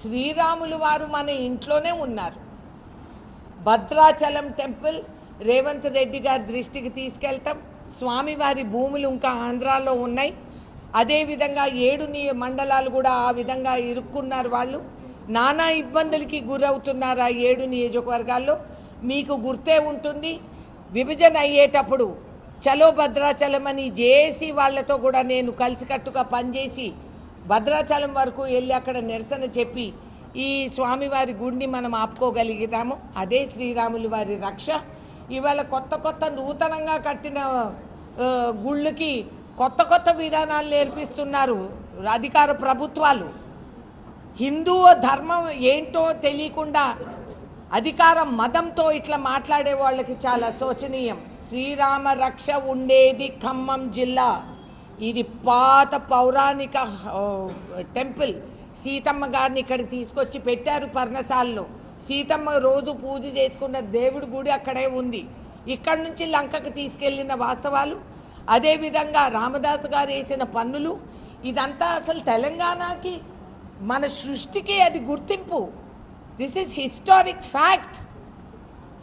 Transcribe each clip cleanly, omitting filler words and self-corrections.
శ్రీరాములు వారు మన ఇంట్లోనే ఉన్నారు. భద్రాచలం టెంపుల్ రేవంత్ రెడ్డి గారి దృష్టికి తీసుకెళ్తాం. స్వామివారి భూములు ఇంకా ఆంధ్రాలో ఉన్నాయి. అదేవిధంగా 7 మండలాలు కూడా ఆ విధంగా ఇరుక్కున్నారు. వాళ్ళు నానా ఇబ్బందులకి గురవుతున్నారు ఆ 7 నియోజకవర్గాల్లో. మీకు గుర్తే ఉంటుంది, విభజన అయ్యేటప్పుడు చలో భద్రాచలం అని జేఏసీ వాళ్ళతో కూడా నేను కలిసికట్టుగా పనిచేసి భద్రాచలం వరకు వెళ్ళి అక్కడ నిరసన చెప్పి ఈ స్వామివారి గుడిని మనం ఆపుకోగలిగితాము. అదే శ్రీరాములు వారి రక్ష. ఇవాళ కొత్త నూతనంగా కట్టిన గుళ్ళకి కొత్త విధానాలు నేర్పిస్తున్నారు అధికార ప్రభుత్వాలు. హిందూ ధర్మం ఏంటో తెలియకుండా అధికార మతంతో ఇట్లా మాట్లాడే వాళ్ళకి చాలా శోచనీయం. శ్రీరామ రక్ష ఉండేది ఖమ్మం జిల్లా. ఇది పాత పౌరాణిక టెంపుల్. సీతమ్మ గారిని ఇక్కడ తీసుకొచ్చి పెట్టారు పర్ణశాలలో. సీతమ్మ రోజు పూజ చేసుకున్న దేవుడి గుడి అక్కడే ఉంది. ఇక్కడి నుంచి లంకకు తీసుకెళ్లిన వాస్తవాలు, అదేవిధంగా రామదాసు గారు వేసిన పన్నులు, ఇదంతా అసలు తెలంగాణకి మన సృష్టికి అది గుర్తింపు. This is historic fact.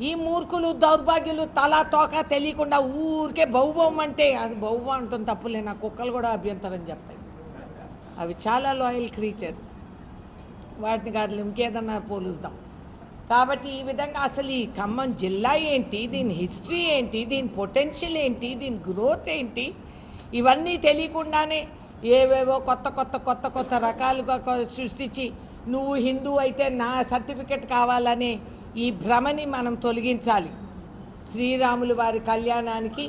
ఈ మూర్ఖులు దౌర్భాగ్యులు తలా తోక తెలియకుండా ఊరికే బహుభవం అంటే అది బహుభవం అంటుంది తప్పులే. నా కుక్కలు కూడా అభ్యంతరం చెప్తాయి. అవి చాలా లాయల్ క్రీచర్స్. వాటిని కాదు ఇంకేదన్నా పోలుస్తాం. కాబట్టి ఈ విధంగా అసలు ఈ ఖమ్మం జిల్లా ఏంటి, దీని హిస్టరీ ఏంటి, దీని పొటెన్షియల్ ఏంటి, దీని గ్రోత్ ఏంటి, ఇవన్నీ తెలియకుండానే ఏవేవో కొత్త రకాలుగా సృష్టించి నువ్వు హిందూ అయితే నా సర్టిఫికెట్ కావాలనే ఈ భ్రమని మనం తొలగించాలి. శ్రీరాములు వారి కళ్యాణానికి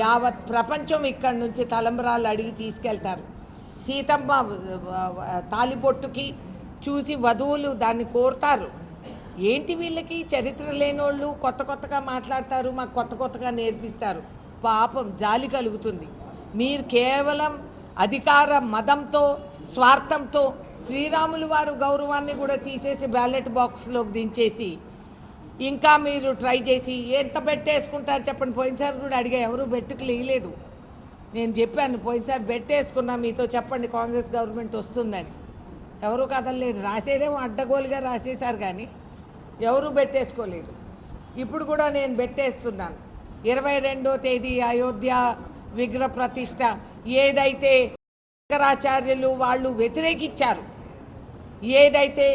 యావత్ ప్రపంచం ఇక్కడి నుంచి తలంబరాలు అడిగి తీసుకెళ్తారు. సీతమ్మ తాలిబొట్టుకి చూసి వధువులు దాన్ని కోరుతారు. ఏంటి వీళ్ళకి చరిత్ర లేనోళ్ళు కొత్తగా మాట్లాడతారు, మాకు కొత్తగా నేర్పిస్తారు. పాపం జాలి కలుగుతుంది. మీరు కేవలం అధికార మదంతో స్వార్థంతో శ్రీరాములు వారు గౌరవాన్ని కూడా తీసేసి బ్యాలెట్ బాక్స్లోకి దించేసి ఇంకా మీరు ట్రై చేసి ఎంత బెట్టేసుకుంటారు చెప్పండి. పోయినసారి కూడా అడిగా, ఎవరు బెట్టుకు లేయలేదు. నేను చెప్పాను పోయినసారి బెట్టేసుకున్నా మీతో చెప్పండి కాంగ్రెస్ గవర్నమెంట్ వస్తుందని. ఎవరు కదలలేదు. రాసేదేమో అడ్డగోలుగా రాసేశారు కానీ ఎవరు బెట్టేసుకోలేదు. ఇప్పుడు కూడా నేను బెట్టేస్తున్నాను. 22వ తేదీ అయోధ్య విగ్రహ ప్రతిష్ట ఏదైతే శంకరాచార్యులు వాళ్ళు వ్యతిరేకించారు, ఏదైతే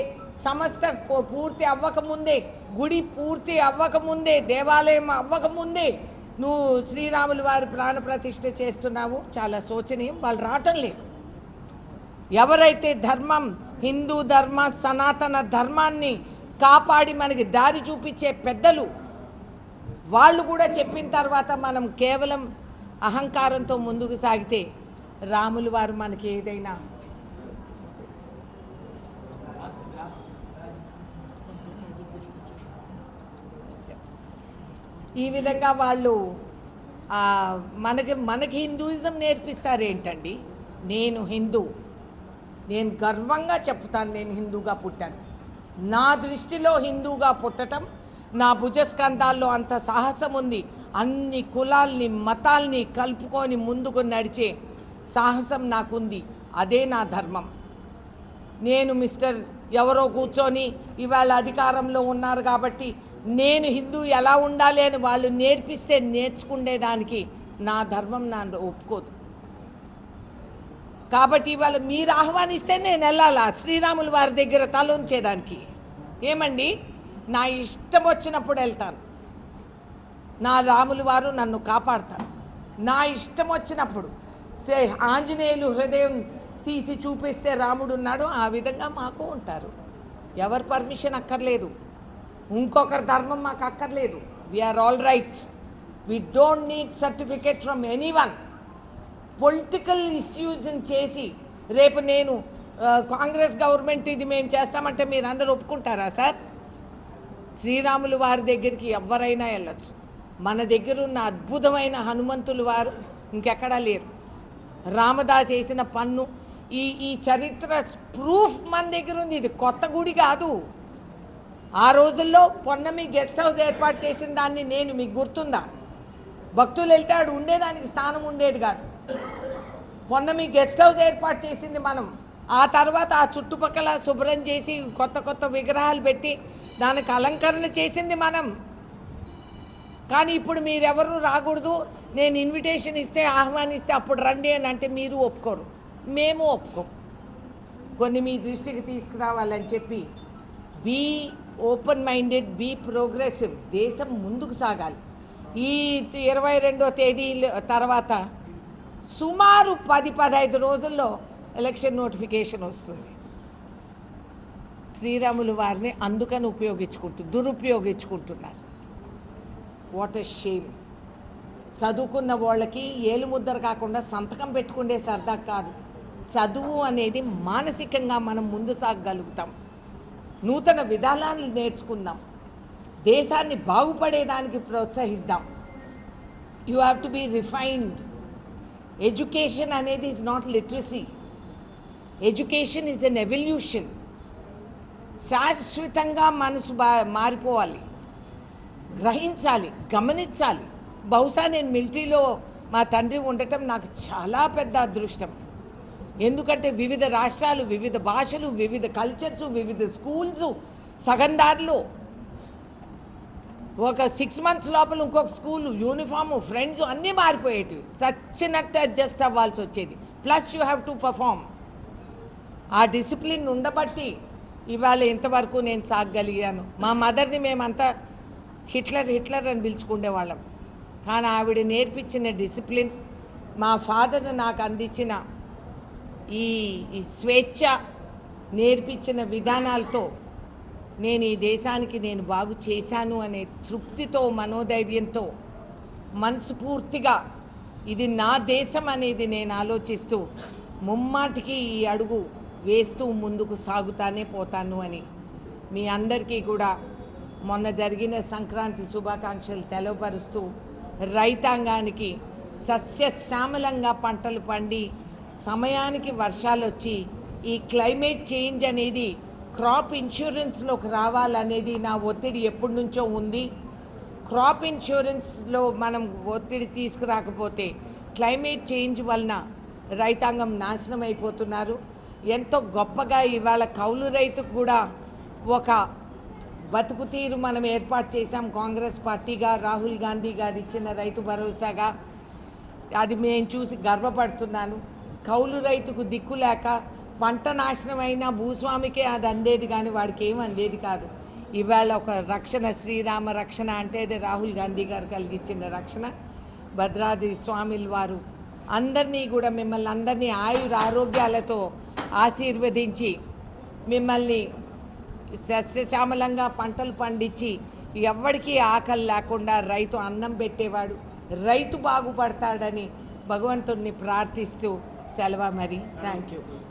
సంస్థ పూర్తి అవ్వకముందే, గుడి పూర్తి అవ్వకముందే, దేవాలయం అవ్వకముందే నువ్వు శ్రీరాములు వారి ప్రాణప్రతిష్ఠ చేస్తున్నావు, చాలా శోచనీయం. వాళ్ళు రావటం లేదు. ఎవరైతే ధర్మం, హిందూ ధర్మ సనాతన ధర్మాన్ని కాపాడి మనకి దారి చూపించే పెద్దలు వాళ్ళు కూడా చెప్పిన తర్వాత మనం కేవలం అహంకారంతో ముందుకు సాగితే రాములు వారు మనకి ఏదైనా ఈ విధంగా వాళ్ళు మనకి హిందూయిజం నేర్పిస్తారేంటండి. నేను హిందూ, నేను గర్వంగా చెప్తాను నేను హిందూగా పుట్టాను. నా దృష్టిలో హిందూగా పుట్టడం, నా భుజస్కంధాల్లో అంత సాహసం ఉంది. అన్ని కులాల్ని మతాల్ని కలుపుకొని ముందుకు నడిచే సాహసం నాకుంది. అదే నా ధర్మం. నేను మిస్టర్ ఎవరో కూర్చొని ఇవాళ అధికారంలో ఉన్నారు కాబట్టి నేను హిందూ ఎలా ఉండాలి అని వాళ్ళు నేర్పిస్తే నేర్చుకునేదానికి నా ధర్మం నన్ను ఒప్పుకోదు. కాబట్టి ఇవాళ మీరు ఆహ్వానిస్తే నేను వెళ్ళాలా శ్రీరాములు వారి దగ్గర తలొంచేదానికి? ఏమండి, నా ఇష్టం వచ్చినప్పుడు వెళ్తాను. నా రాములు వారు నన్ను కాపాడతారు. నా ఇష్టం వచ్చినప్పుడు ఆంజనేయులు హృదయం తీసి చూపిస్తే రాముడు ఉన్నాడు, ఆ విధంగా మాకు ఉంటారు. ఎవరి పర్మిషన్ అక్కర్లేదు, ఇంకొకరి ధర్మం మాకు అక్కర్లేదు. We are all right. We don't need certificate from anyone. Political ఇష్యూస్ని చేసి రేపు నేను కాంగ్రెస్ గవర్నమెంట్ ఇది మేము చేస్తామంటే మీరు అందరూ ఒప్పుకుంటారా సార్? శ్రీరాములు వారి దగ్గరికి ఎవరైనా వెళ్ళచ్చు. మన దగ్గర ఉన్న అద్భుతమైన హనుమంతులు వారు ఇంకెక్కడా లేరు. రామదాస్ వేసిన పన్ను, ఈ చరిత్ర ప్రూఫ్ మన దగ్గర ఉంది. ఇది కొత్త గుడి కాదు. ఆ రోజుల్లో పొన్నమి గెస్ట్ హౌస్ ఏర్పాటు చేసిన దాన్ని నేను, మీకు గుర్తుందా? భక్తులు వెళ్తే ఉండేదానికి స్థానం ఉండేది కాదు. పొన్నమి గెస్ట్ హౌస్ ఏర్పాటు చేసింది మనం. ఆ తర్వాత ఆ చుట్టుపక్కల శుభ్రం చేసి కొత్త కొత్త విగ్రహాలు పెట్టి దానికి అలంకరణ చేసింది మనం. కానీ ఇప్పుడు మీరెవరు రాకూడదు, నేను ఇన్విటేషన్ ఇస్తే ఆహ్వానిస్తే అప్పుడు రండి అని అంటే మీరు ఒప్పుకోరు, మేము ఒప్పుకోం. కొన్ని మీ దృష్టికి తీసుకురావాలని చెప్పి be open minded, be progressive. దేశం ముందుకు సాగాలి. ఈ 22వ తేదీ తర్వాత సుమారు 10-15 రోజుల్లో ఎలక్షన్ నోటిఫికేషన్ వస్తుంది. శ్రీరాములు వారిని అందుకని దురుపయోగించుకుంటున్నారు. What a shame. చదువుకున్న వాళ్ళకి ఏలుముద్దర కాకుండా సంతకం పెట్టుకునే సరదా కాదు. చదువు అనేది మానసికంగా మనం ముందు సాగగలుగుతాం. నూతన విధానాలను నేర్చుకుందాం. దేశాన్ని బాగుపడేదానికి ప్రోత్సహిస్తాం. You have to be refined. Education అనేది is not literacy. Education is an evolution. శాశ్వతంగా మనసు మారిపోవాలి, గ్రహించాలి, గమనించాలి. బహుశా నేను మిలిటరీలో మా తండ్రి ఉండటం నాకు చాలా పెద్ద అదృష్టం. ఎందుకంటే వివిధ రాష్ట్రాలు, వివిధ భాషలు, వివిధ కల్చర్స్, వివిధ స్కూల్స్, సగందారులు. ఒక 6 months లోపల ఇంకొక స్కూలు, యూనిఫాము, ఫ్రెండ్స్ అన్నీ మారిపోయేటివి. చచ్చినట్టు అడ్జస్ట్ అవ్వాల్సి వచ్చేది. Plus you have to perform. ఆ డిసిప్లిన్ ఉండబట్టి ఇవాళ ఇంతవరకు నేను సాగగలిగాను. మా మదర్ని మేమంతా హిట్లర్ అని పిలుచుకునేవాళ్ళం. కానీ ఆవిడ నేర్పించిన డిసిప్లిన్, మా ఫాదర్ని నాకు అందించిన ఈ స్వేచ్ఛ, నేర్పించిన విధానాలతో నేను ఈ దేశానికి నేను బాగు చేశాను అనే తృప్తితో, మనోధైర్యంతో, మనస్ఫూర్తిగా ఇది నా దేశం అనేది నేను ఆలోచిస్తూ ముమ్మాటికి ఈ అడుగు వేస్తూ ముందుకు సాగుతానే పోతాను అని మీ అందరికీ కూడా మొన్న జరిగిన సంక్రాంతి శుభాకాంక్షలు తెలవపరుస్తూ, రైతాంగానికి సస్యశ్యామలంగా పంటలు పండి సమయానికి వర్షాలు వచ్చి ఈ క్లైమేట్ చేంజ్ అనేది క్రాప్ ఇన్సూరెన్స్లోకి రావాలనేది నా ఒత్తిడి ఎప్పటి నుంచో ఉంది. క్రాప్ ఇన్సూరెన్స్లో మనం ఒత్తిడి తీసుకురాకపోతే క్లైమేట్ చేంజ్ వలన రైతాంగం నాశనం అయిపోతున్నారు. ఎంతో గొప్పగా ఇవాళ కౌలు రైతుకు కూడా ఒక బతుకు తీరు మనం ఏర్పాటు చేశాం. కాంగ్రెస్ పార్టీగా రాహుల్ గాంధీ గారు ఇచ్చిన రైతు భరోసాగా అది నేను చూసి గర్వపడుతున్నాను. కౌలు రైతుకు దిక్కు లేక పంట నాశనం అయినా భూస్వామికే అది అందేది, కానీ వాడికి ఏం అందేది కాదు. ఇవాళ ఒక రక్షణ, శ్రీరామ రక్షణ అంటే అది రాహుల్ గాంధీ గారు కలిగించిన రక్షణ. భద్రాద్రి స్వామిల వారు అందరినీ కూడా, మిమ్మల్ని అందరినీ ఆరోగ్యాలతో ఆశీర్వదించి మిమ్మల్ని సస్యశ్యామలంగా పంటలు పండించి ఎవ్వడికి ఆకలి లేకుండా రైతు అన్నం పెట్టేవాడు, రైతు బాగుపడతాడని భగవంతుడిని ప్రార్థిస్తూ సెలవు మరి. Thank you.